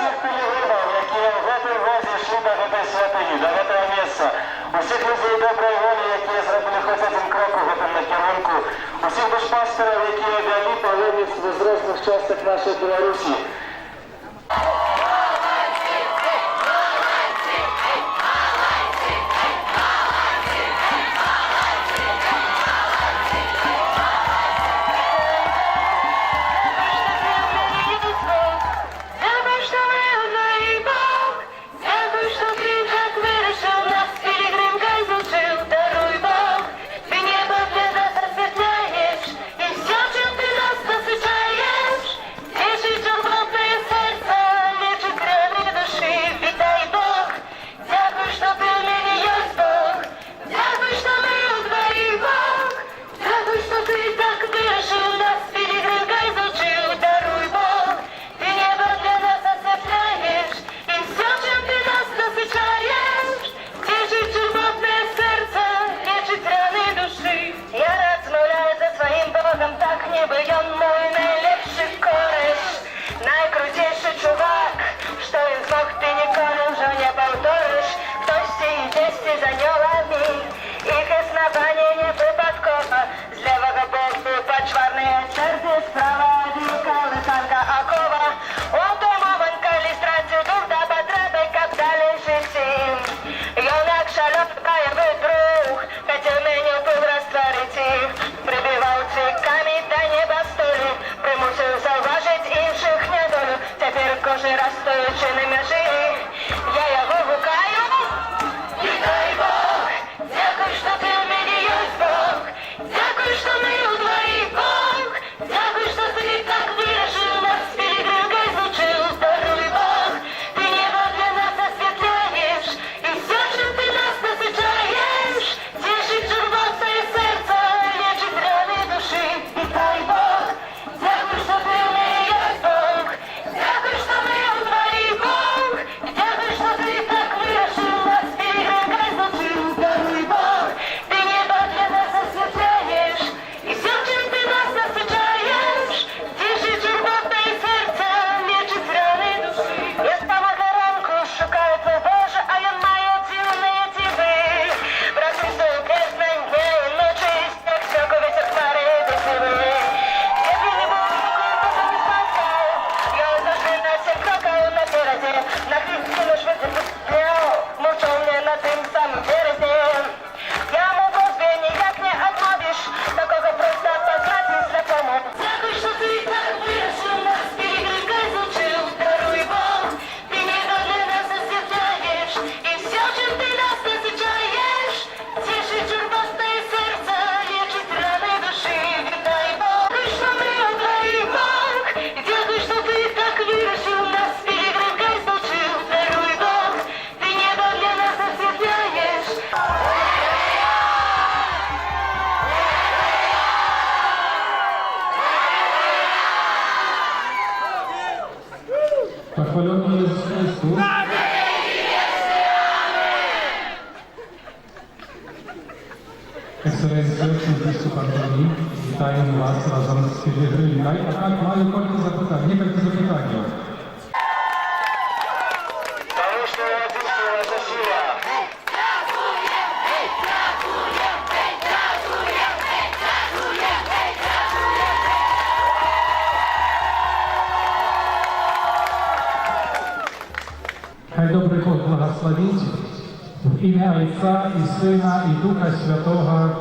всіх пілігримів, які в цій возі йшли до цієї святині, до цього місця. Усіх людей доброї волі, які зробили хоч один крок у цьому накерунку. Усіх душпастерів, які об'явили паломництво з різних часток нашої Білорусі. Кожен раз стоячи на межі, я його гукаю. Вітай Бог, дякую, що ти в мені є Бог. Дякую, що ми удвоїх Бог. Дякую, що ти так вирішив нас, пілігримка изучил. Даруй Бог, ти небо для нас освітляєш. І все, чим ти нас насичаєш, тішить чорноте серце, лечить рани душі. Вітай Бог, дякую, що ти в мені є Бог. Дякую, що ми удвоїх Бог. Дякую, що ти так вирішив нас, пілігримка изучил. Даруй Бог, ти небо для нас освітляєш. І все, чим ти нас насичаєш, тішить чорноте серце, лечить рани душі. Я з самого ранку шукаю твій Боже, а він має цілі тіби. Просив пізнань дня і ночі, як всяковіться хмари до себе. Я б не був ніколи, потім не спасав. Я завжди на всіх кроках напереді, на хвісті на швидці постріл, мовчав мне на тим самим березні. Я мову тебе ніяк не отмовиш, такого просто познать не слепому. Дякую, що ти так вирішив нас, пілігримка изучил. Даруй Бог, ти небо для нас освітляєш. І все, чим ти нас насичаєш, тішить чорноте серце, лечить рани душі. Вітай Бог, дякую, що ми удвоїх Бог. Дякую, що ти так вирішив нас, пілігримка изучил. Даруй Бог, ти небо для нас освітляєш. Похвалений Ісус Христос. Ексцеленція, Чудовиську Пантелі, вітаємо вас разом з пілігримами. А так, маю кілька запитань. Тому що одинство наша сила. Хай добрий Бог благословить в ім'я Отця і Сина і Духа Святого.